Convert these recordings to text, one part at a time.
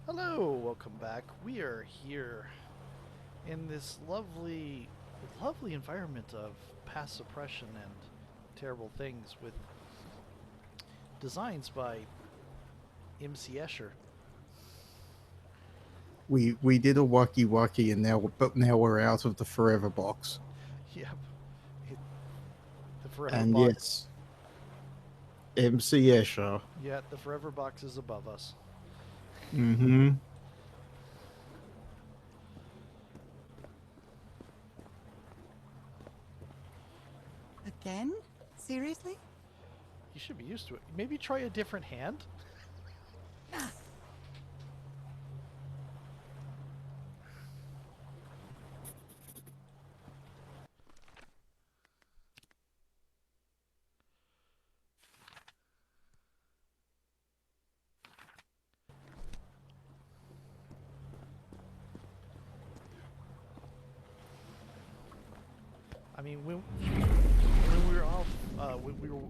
Hello, welcome back. We are here in this lovely environment of past suppression and terrible things with designs by MC Escher. We did a wacky wacky and now we're out of the forever box. Yep, it, the Forever And Box. yes, MC Escher. Yeah, the Forever Box is above us. Mm-hmm. Again? Seriously? You should be used to it. Maybe try a different hand. I mean, when we were off, when we were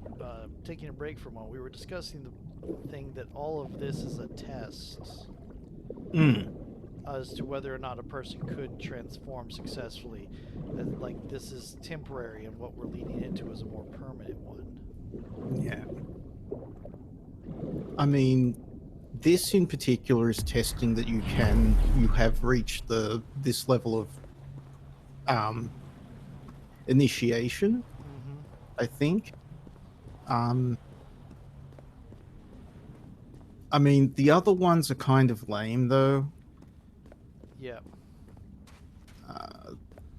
taking a break for a moment, we were discussing the thing that all of this is a test Mm. as to whether or not a person could transform successfully. That, like, this is temporary, and what we're leading into is a more permanent one. Yeah. I mean, this in particular is testing that you have reached this level of um initiation, Mm-hmm. I think. Um I mean, the other ones are kind of lame though. Yeah. Uh,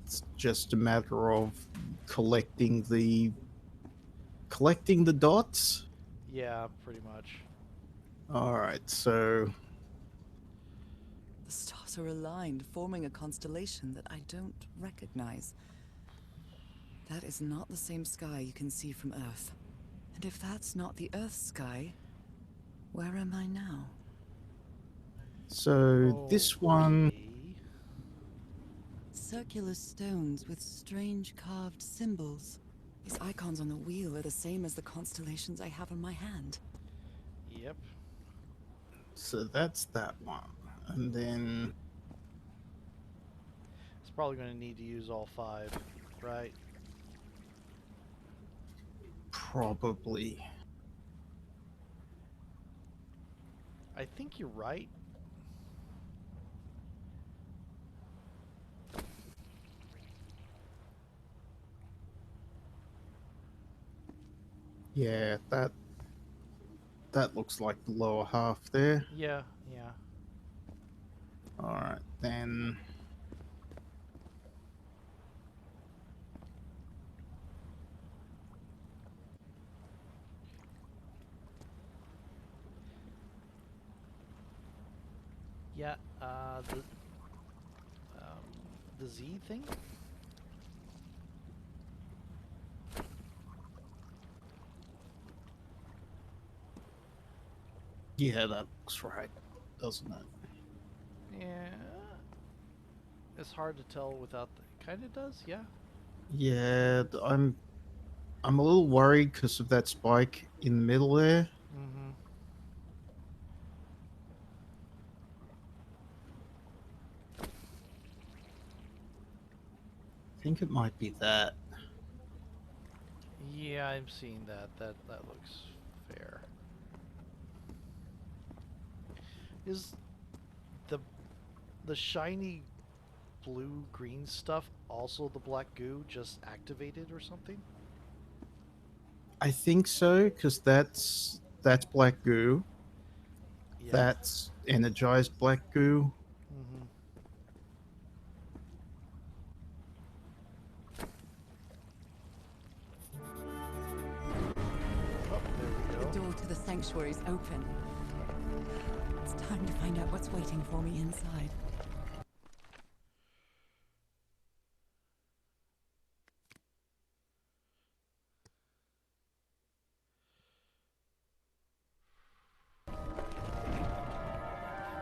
it's just a matter of collecting the dots. Yeah, pretty much. All right, so The stars are aligned, forming a constellation that I don't recognize. That is not the same sky you can see from Earth. And if that's not the Earth's sky, where am I now? this one, Okay. Circular stones with strange carved symbols. These icons on the wheel are the same as the constellations I have in my hand. Yep. so that's that one. And then It's probably going to need to use all five, right? probably, I think you're right. yeah, that looks like the lower half there. Yeah, yeah. All right, then Yeah, um, the Z thing? yeah, that looks right, doesn't it? Yeah. It's hard to tell without the. It kind of does, yeah. Yeah, I'm a little worried because of that spike in the middle there. Mm-hmm. I think it might be that. Yeah, I'm seeing that. That looks fair. Is the the shiny blue green stuff also the black goo just activated or something? I think so because that's black goo. Yep. That's energized black goo. Mm-hmm. Oh, there we The go. door to the sanctuary is open. It's time to find out what's waiting for me inside.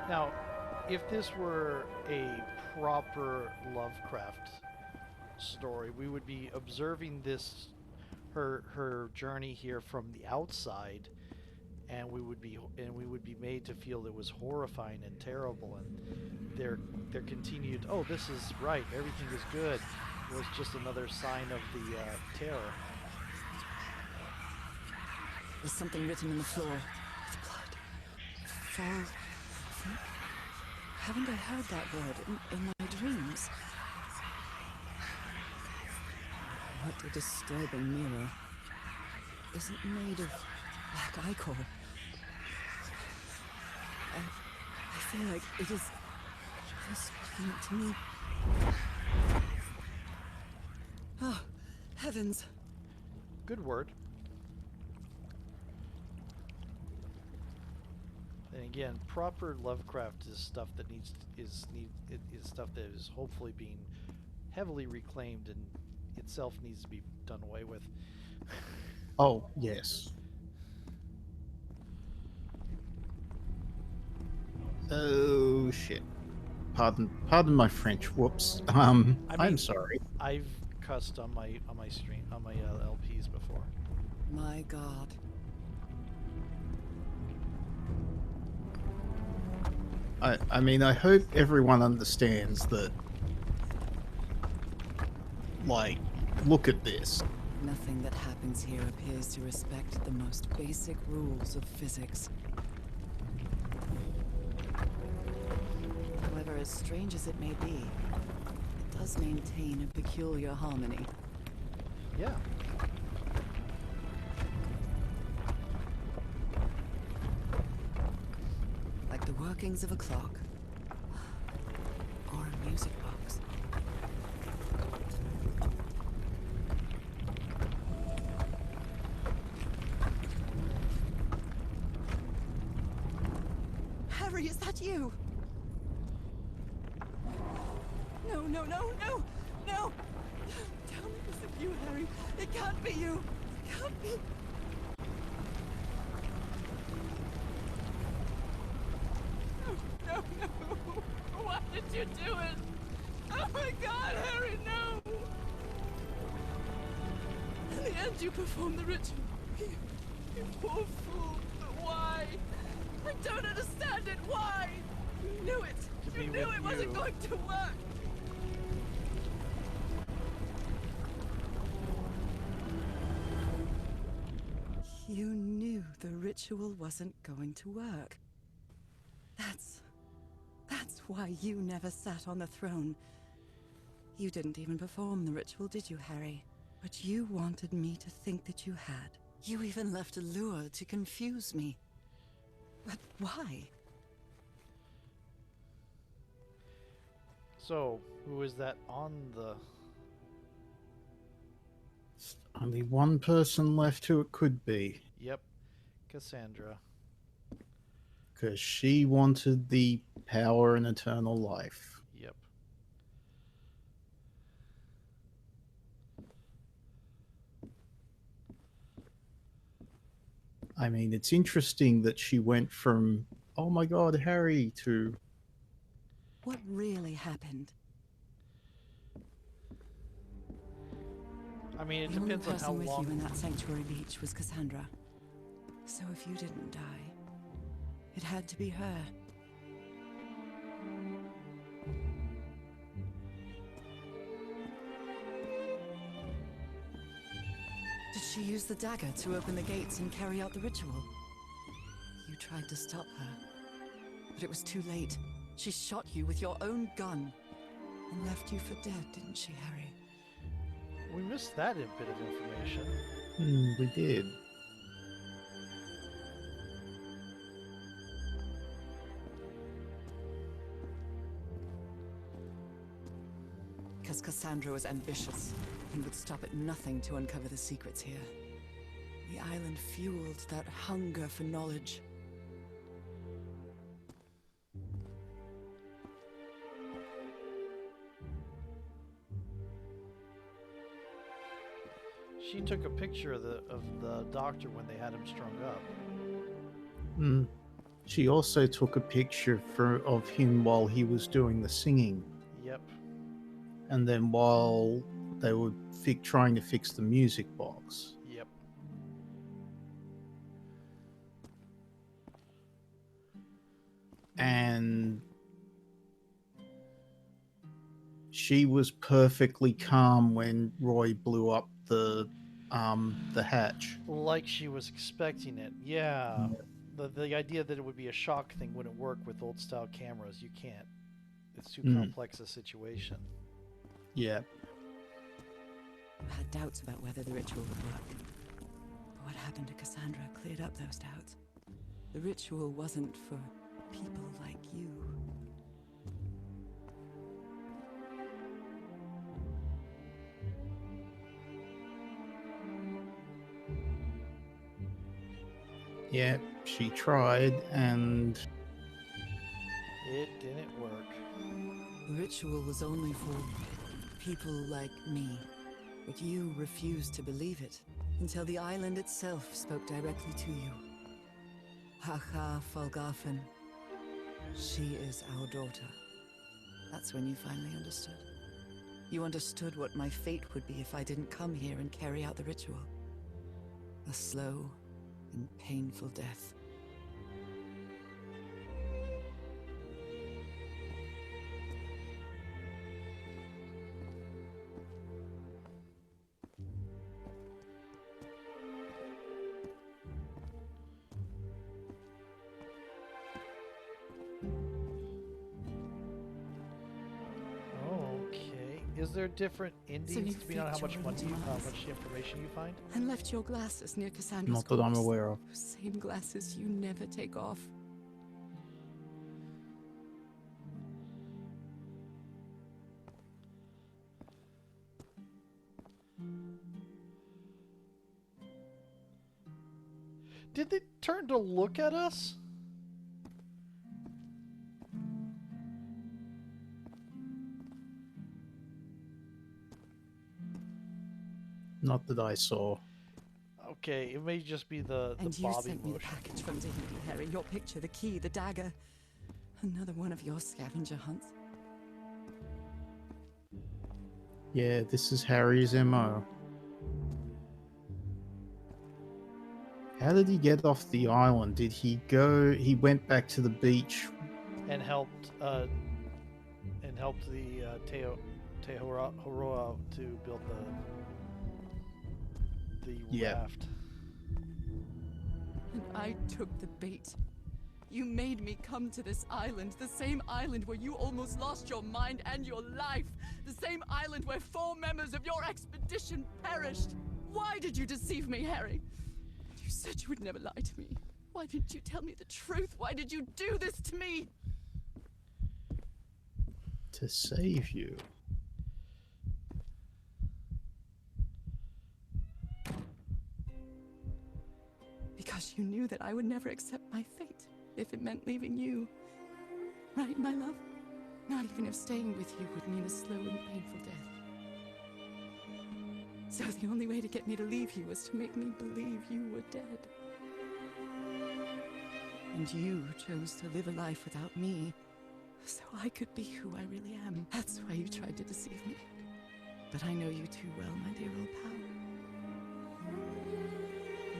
Now, if this were a proper Lovecraft story, we would be observing this her journey here from the outside, and we would be made to feel it was horrifying and terrible, and their continued, oh, this is right, everything is good, was just another sign of the terror. There's something written in the floor. With blood. Fall. Think? Haven't I heard that word in my dreams? What a disturbing mirror. Is it made of black ichor? I feel like it is speaking to me. Oh, heavens. Good word. And again, proper Lovecraft is stuff that is stuff that is hopefully being heavily reclaimed and itself needs to be done away with. Oh, yes. Oh, shit. Pardon my French. Whoops. I'm sorry. I've cussed on my stream on my LPs before. My God. I mean, I hope everyone understands that, like, look at this. Nothing that happens here appears to respect the most basic rules of physics. However, as strange as it may be, it does maintain a peculiar harmony. Yeah. Like the workings of a clock. Or a music box. Harry, is that you? No, no, no, no, no! Tell me this is you, Harry. It can't be you. It can't be. No, no, no. Why did you do it? Oh my God, Harry, no! In the end, you performed the ritual. You poor fool. But why? I don't understand it. Why? You knew it. You knew it wasn't going to work. You knew the ritual wasn't going to work. That's why you never sat on the throne. You didn't even perform the ritual, did you, Harry? But you wanted me to think that you had. You even left a lure to confuse me. But why? So, who is that on the... Only one person left who it could be. Yep, Cassandra. Because she wanted the power and eternal life. Yep. I mean, it's interesting that she went from, oh my God, Harry, to... What really happened? I mean, it The only depends on how person with long... you in that sanctuary beach was Cassandra. So if you didn't die, it had to be her. Did she use the dagger to open the gates and carry out the ritual? You tried to stop her, but it was too late. She shot you with your own gun and left you for dead, didn't she, Harry? We missed that bit of information. We did. Because Cassandra was ambitious and would stop at nothing to uncover the secrets here. The island fueled that hunger for knowledge. She took a picture of the doctor when they had him strung up. She also took a picture of him while he was doing the singing. Yep. And then while they were trying to fix the music box. Yep. and she was perfectly calm when Roy blew up the hatch. Like she was expecting it. Yeah. The idea that it would be a shock thing wouldn't work with old style cameras. You can't. It's too complex a situation. Yeah. I had doubts about whether the ritual would work. But what happened to Cassandra cleared up those doubts. The ritual wasn't for people like you. Yeah, she tried, and It didn't work. The ritual was only for people like me. But you refused to believe it, until the island itself spoke directly to you. Haha Falgafen. She is our daughter. That's when you finally understood. You understood what my fate would be if I didn't come here and carry out the ritual. A slow and painful death. Okay. Is there different endings you depending on how much faked money, your how demise. much information you find? And left your glasses near Cassandra's not that I'm corpse. aware of. Those same glasses you never take off. Did they turn to look at us? Not that I saw. Okay, it may just be the And you Bobby sent me the motion. package from Tahiti, Harry. Your picture, the key, the dagger. Another one of your scavenger hunts. Yeah, this is Harry's MO. How did he get off the island? Did he go... He went back to the beach. And helped the Tehoroa to build the Yeah. raft. And I took the bait. You made me come to this island, the same island where you almost lost your mind and your life, the same island where 4 members of your expedition perished. Why did you deceive me, Harry? You said you would never lie to me. Why didn't you tell me the truth? Why did you do this to me? To save you. Because you knew that I would never accept my fate if it meant leaving you. Right, my love? Not even if staying with you would mean a slow and painful death. So the only way to get me to leave you was to make me believe you were dead. And you chose to live a life without me, so I could be who I really am. That's why you tried to deceive me. But I know you too well, my dear old pal.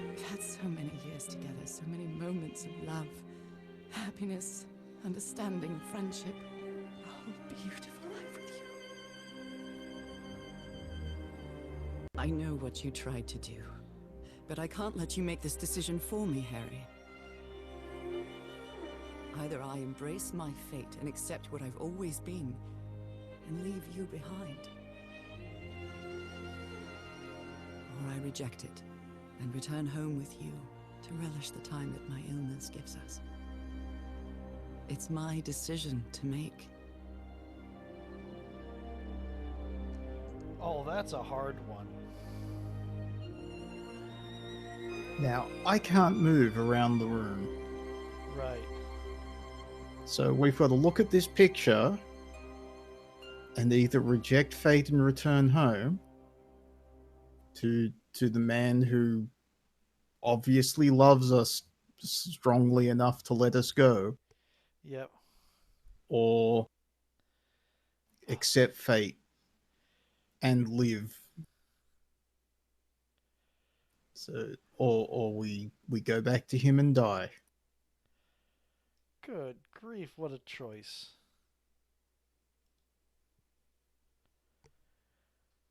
We've had so many years together, so many moments of love, happiness, understanding, friendship. A whole beautiful life with you. I know what you tried to do, but I can't let you make this decision for me, Harry. Either I embrace my fate and accept what I've always been, and leave you behind. Or I reject it, and return home with you to relish the time that my illness gives us. It's my decision to make. Oh, that's a hard one. Now, I can't move around the room. Right. So we've got to look at this picture and either reject fate and return home to the man who obviously loves us strongly enough to let us go, Yep. or accept fate and live. So, or we go back to him and die. Good grief, what a choice.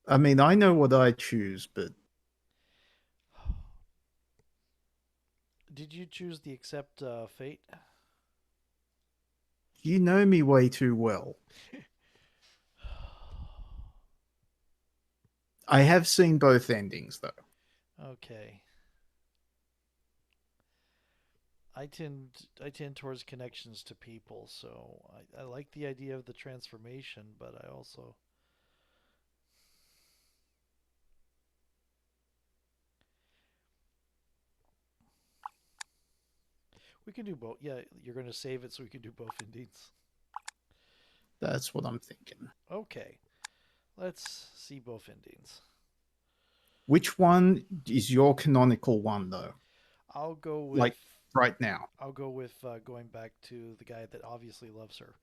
I mean, I know what I choose, but Did you choose the accept fate? you know me way too well. I have seen both endings, though. Okay. I tend towards connections to people, so I like the idea of the transformation, but I also we can do both. Yeah, you're going to save it so we can do both endings. That's what I'm thinking. Okay. Let's see both endings. Which one is your canonical one, though? I'll go with Like right now. I'll go with going back to the guy that obviously loves her.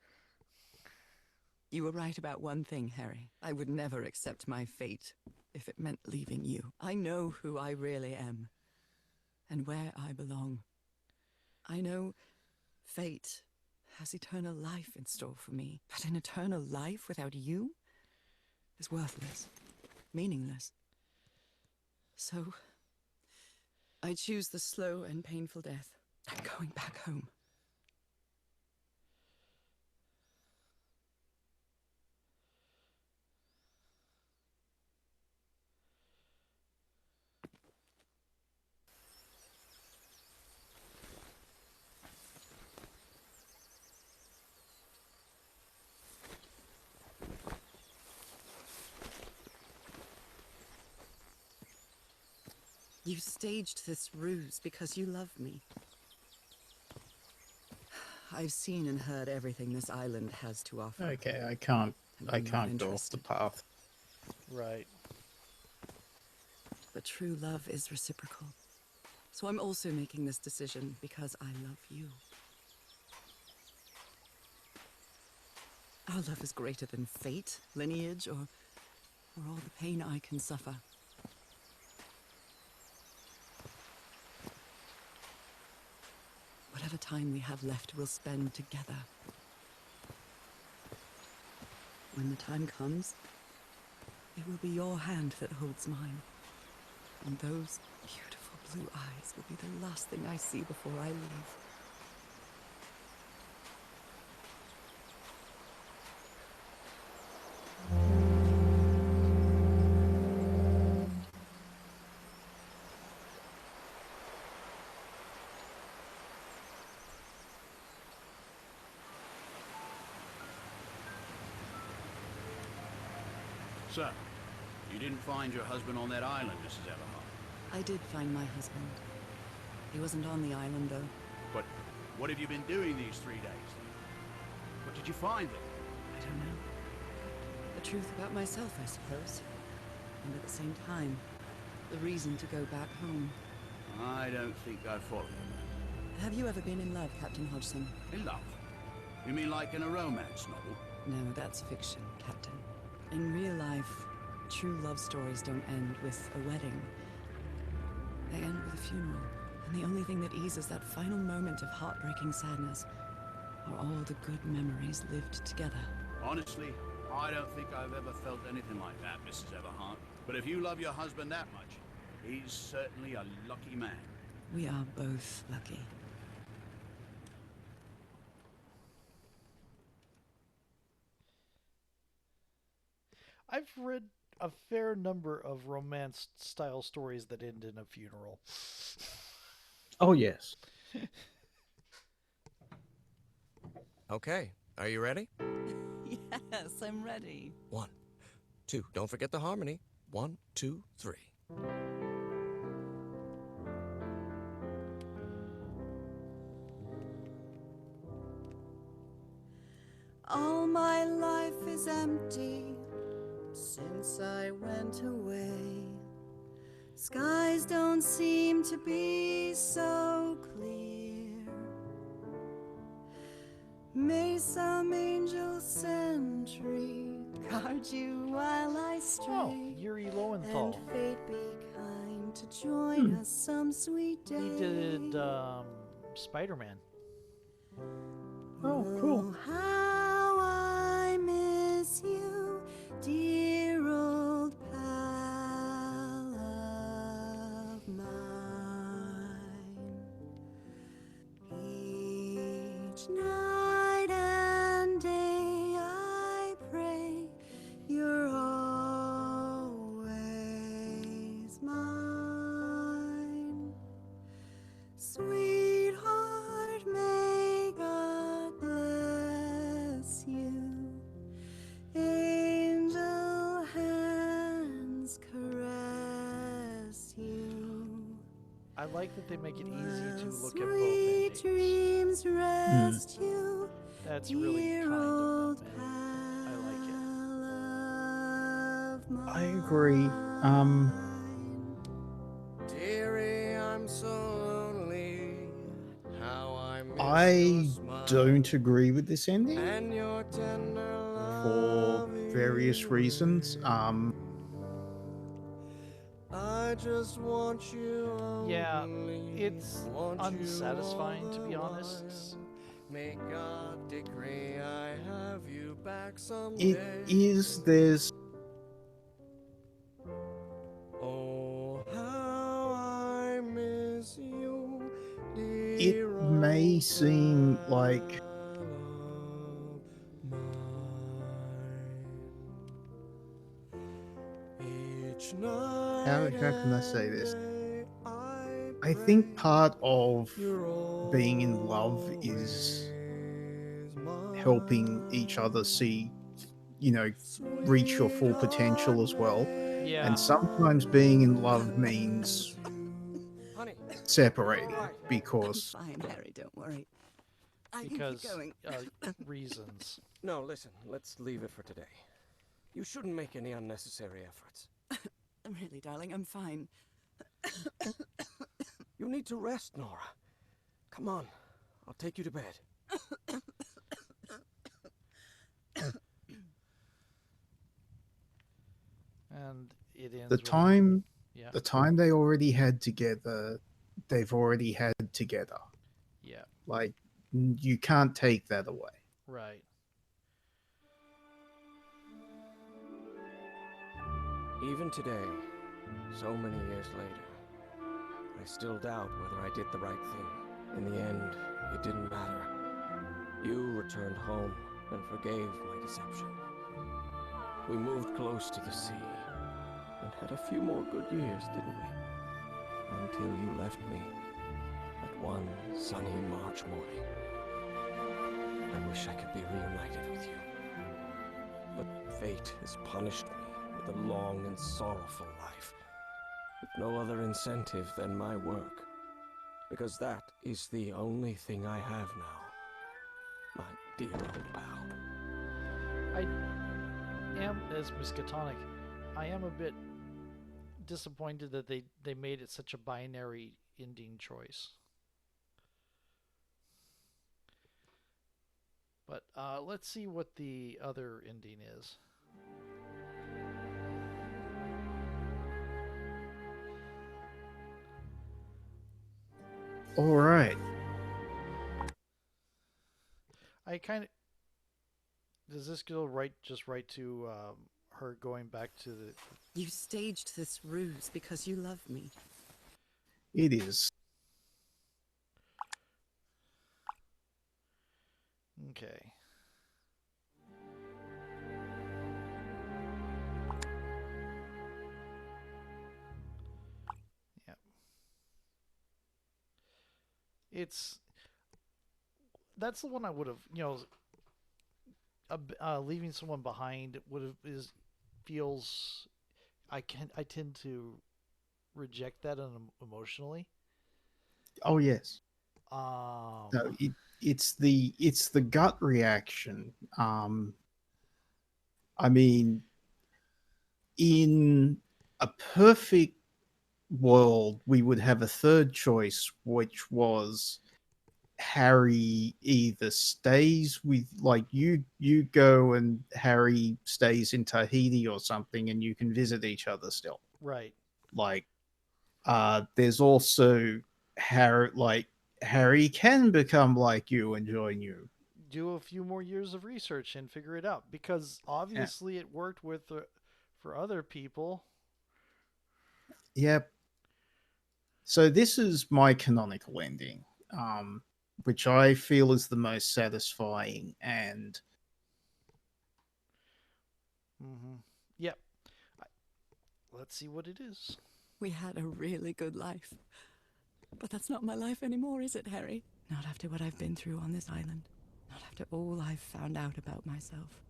You were right about one thing, Harry. I would never accept my fate if it meant leaving you. I know who I really am and where I belong. I know fate has eternal life in store for me, but an eternal life without you is worthless, meaningless. So, I choose the slow and painful death. I'm going back home. You staged this ruse because you love me. I've seen and heard everything this island has to offer. Okay, I can't and I I'm not can't go off the interested. path. Right. But true love is reciprocal. So I'm also making this decision because I love you. Our love is greater than fate, lineage, or all the pain I can suffer. Whatever time we have left, we'll spend together. When the time comes, it will be your hand that holds mine. And those beautiful blue eyes will be the last thing I see before I leave. So, you didn't find your husband on that island, Mrs. Everhart. I did find my husband. He wasn't on the island, though. But what have you been doing these 3 days? What did you find then? I don't know. The truth about myself, I suppose. And at the same time, the reason to go back home. I don't think I follow you. Have you ever been in love, Captain Hodgson? In love? You mean like in a romance novel? No, that's fiction, Captain. In real life, true love stories don't end with a wedding. They end with a funeral. And the only thing that eases that final moment of heartbreaking sadness are all the good memories lived together. Honestly, I don't think I've ever felt anything like that, Mrs. Everhart. But if you love your husband that much, he's certainly a lucky man. We are both lucky. I've read a fair number of romance style stories that end in a funeral. Oh yes. Okay, are you ready? Yes, I'm ready. 1, 2, don't forget the harmony. 1, 2, 3. All my life is empty since I went away. Skies don't seem to be so clear. May some angel sentry guard you while I stray. Oh, Yuri Lowenthal. And fate be kind to join us some sweet day. He did Spider-Man. Oh, cool. Oh, how I miss you, dear old pal of mine. Each night and day I pray you're always mine. Sweetheart, may God bless you. Angel hands caress you. I like that they make it easy to While look at both sweet endings. dreams rest you. That's really Dear kind of old them, and I like it. pal of I agree. mine. Dearie, I'm so lonely. How I miss your I smile don't agree with this ending and your tender for various reasons. I just want you Yeah, only, it's want you unsatisfying, all to the be honest. while. May God decree I have you back It someday. is there's Oh, how I miss you, it dear may old seem like pal of mine. Each how night can I say and this? day I I pray think part of you're being in love is always helping each other see, you know, mine. reach your full potential as well. Yeah, And sometimes being in love means Honey, separating all right. I'm because fine, Harry, don't worry. I can keep because going. reasons. No, listen, let's leave it for today. You shouldn't make any unnecessary efforts. Really, darling, I'm fine. You need to rest, Nora. Come on, I'll take you to bed. And it ends the with time yeah, the time they already had together, they've already had together. yeah, Like you can't take that away. right. Even today, so many years later, I still doubt whether I did the right thing. In the end, it didn't matter. You returned home and forgave my deception. We moved close to the sea and had a few more good years, didn't we? Until you left me at one sunny March morning. I wish I could be reunited with you. But fate has punished me with a long and sorrowful life, with no other incentive than my work. Because that is the only thing I have now, my dear old pal. I am, as Miskatonic, I am a bit disappointed that they made it such a binary ending choice. But let's see what the other ending is. All right. I kind of does this go right to her going back to the You staged this ruse because you love me. It is. okay. Yeah. It's that's the one I would have, leaving someone behind would have is feels I tend to reject that emotionally. Oh yes. Um, No, it's the gut reaction. I mean, in a perfect world, we would have a third choice, which was Harry either stays with like you go and Harry stays in Tahiti or something, and you can visit each other still. right. Like, there's also Harry. Like Harry can become like you and join you. do a few more years of research and figure it out, because obviously it worked with for other people. Yep. So this is my canonical ending, which I feel is the most satisfying and Mm-hmm. Yep. I, let's see what it is. We had a really good life. But that's not my life anymore, is it, Harry? Not after what I've been through on this island. Not after all I've found out about myself.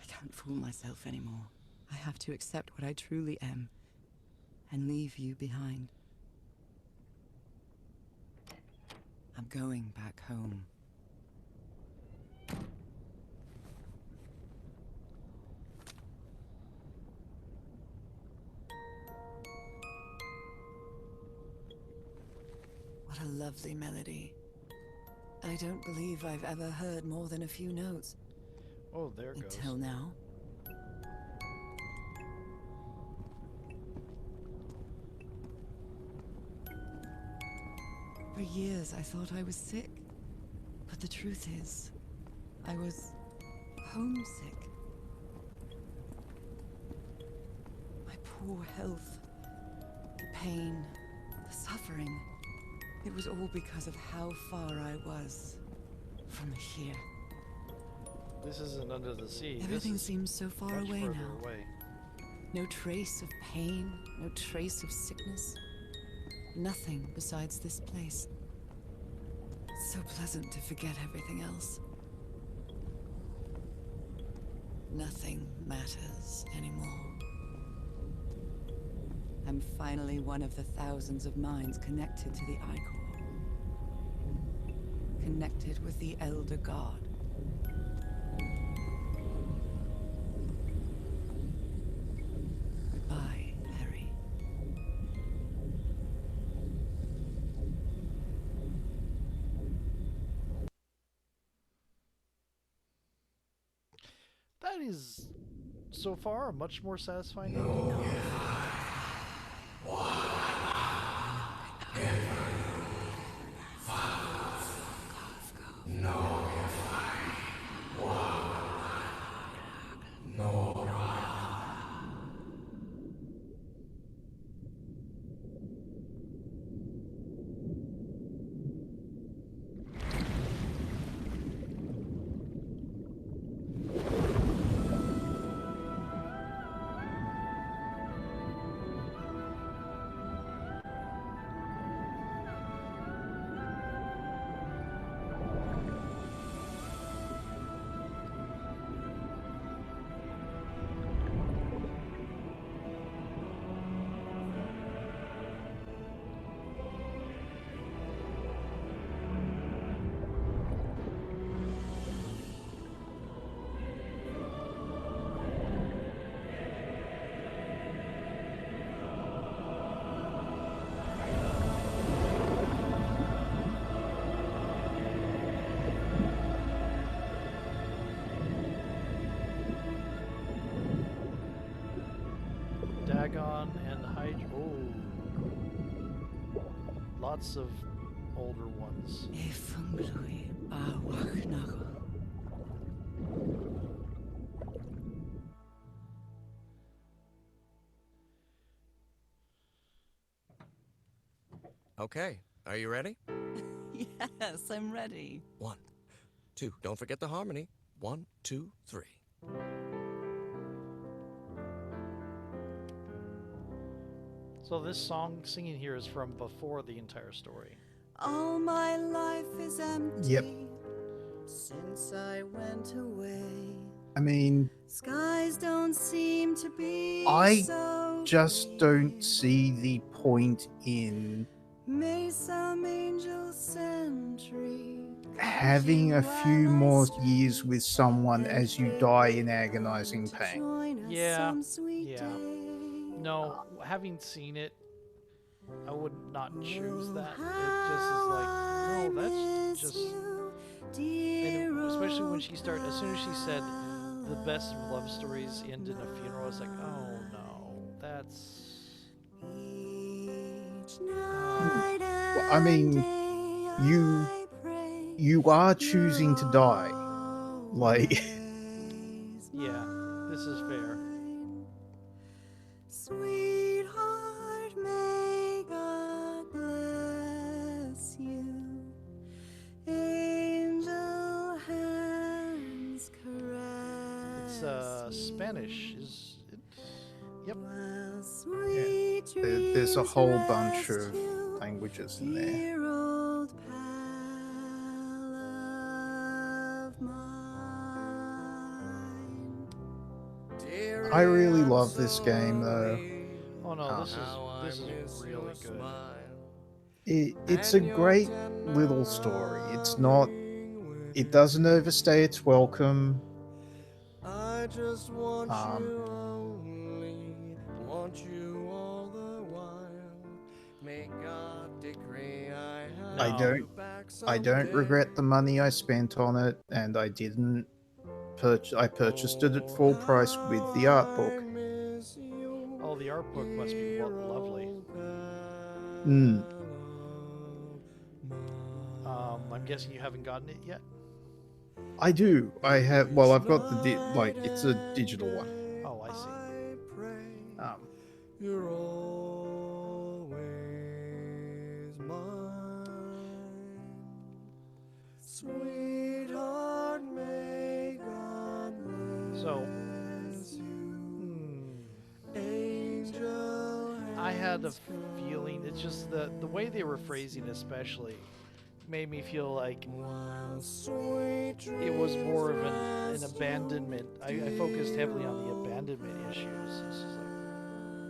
I can't fool myself anymore. I have to accept what I truly am and leave you behind. I'm going back home. What a lovely melody. I don't believe I've ever heard more than a few notes. Oh, there it goes. Until now. For years I thought I was sick. But the truth is, I was homesick. My poor health, the pain, the suffering. It was all because of how far I was from here. This isn't under the sea. Everything this is seems so far much away further now. away. No trace of pain, no trace of sickness. Nothing besides this place. It's so pleasant to forget everything else. Nothing matters anymore. I'm finally one of the thousands of minds connected to the Icor. Connected with the Elder God. Goodbye, Harry. That is, so far, a much more satisfying ending. Dagon and Hydra. Oh, lots of older ones. Efungului awachnagel. Okay, are you ready? Yes, I'm ready. 1, 2. Don't forget the harmony. 1, 2, 3. So this song singing here is from before the entire story. All my life is empty. Yep. Since I went away. I mean, Skies don't seem to be I so just don't see the point in May some angel sentry having a few more years with someone as you die in agonizing pain. Yeah, yeah. No, having seen it, I would not choose that. It just is like, no, that's just. And especially when she started, as soon as she said the best of love stories end in a funeral, I was like, oh no, that's. Well, I mean, you you are choosing to die. Like, Yeah, this is fair. Sweetheart, may God bless you. Angel hands caress It's Spanish, is it? Yep. while sweet there's a whole dreams bunch rest of you, languages in there. dear old pal of mine. I really love this game, though. Oh no, this Um, is really good. It's a great little story. It's not. It doesn't overstay its welcome. I just want Um, you only, want you all the while. May God decree I have I No. don't. you back I don't someday. regret the money I spent on it, and I didn't. I purchased it at full price with the art book. Oh, the art book must be lovely. Mm. I'm guessing you haven't gotten it yet? I do. I have. Well, I've got the it's a digital one. Oh, I see. You're always mine. Sweetheart, may God So, bless you. Angel I had a feeling, it's just the way they were phrasing especially made me feel like it was more of an abandonment. I focused heavily on the abandonment issues. It's just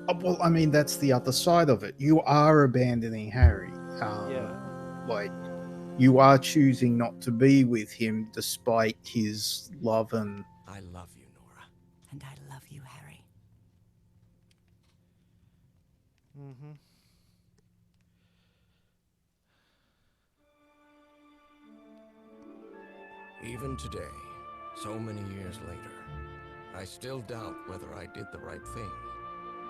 like, Well, I mean, that's the other side of it. You are abandoning Harry. yeah. Like, you are choosing not to be with him despite his love and. I love you, Nora. And I love you, Harry. Mm-hmm. Even today, so many years later, I still doubt whether I did the right thing.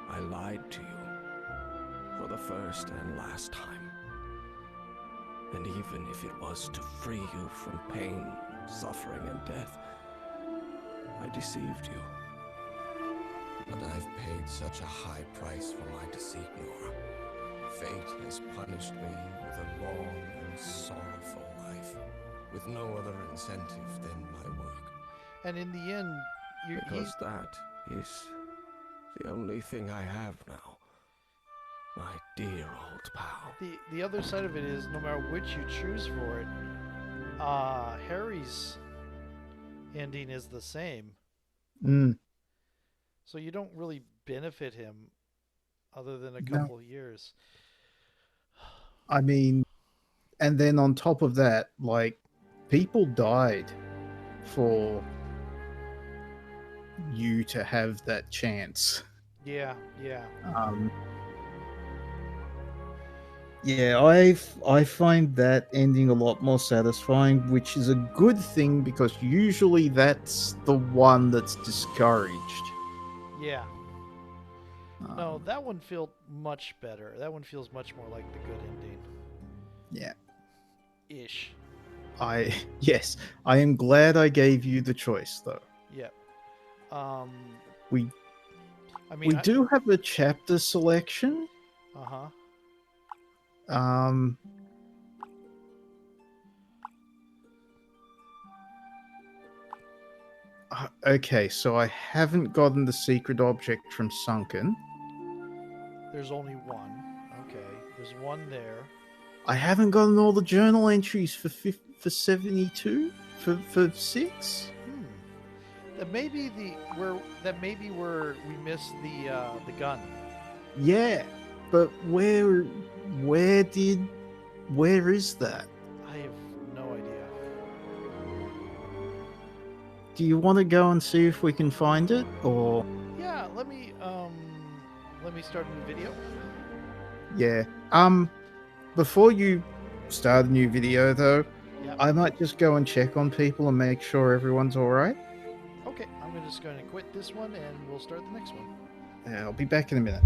I lied to you for the first and last time. And even if it was to free you from pain, suffering, and death, I deceived you. But I've paid such a high price for my deceit, Nora. Fate has punished me with a long and sorrowful life, with no other incentive than my work. And in the end, Because that is the only thing I have now. My dear old pal. the other side of it is, no matter which you choose for it, Harry's ending is the same. Mm, So you don't really benefit him other than a No. couple of years. I mean, and then on top of that, like, people died for you to have that chance. Yeah, yeah. Yeah, I find that ending a lot more satisfying, which is a good thing because usually that's the one that's discouraged. Yeah. No, Um, that one felt much better. That one feels much more like the good ending. Yeah. Ish. Yes, I am glad I gave you the choice though. Yep. We I mean, we do have a chapter selection. Uh-huh. Okay, so I haven't gotten the secret object from Sunken. There's only one. Okay. There's one there. I haven't gotten all the journal entries for 72 for 6. That may be where we missed the gun. Yeah, but where is that? I have no idea. Do you want to go and see if we can find it, or? Yeah, let me start a new video. Yeah. Before you start a new video though, Yep. I might just go and check on people and make sure everyone's all right. Okay, I'm just going to quit this one and we'll start the next one. I'll be back in a minute.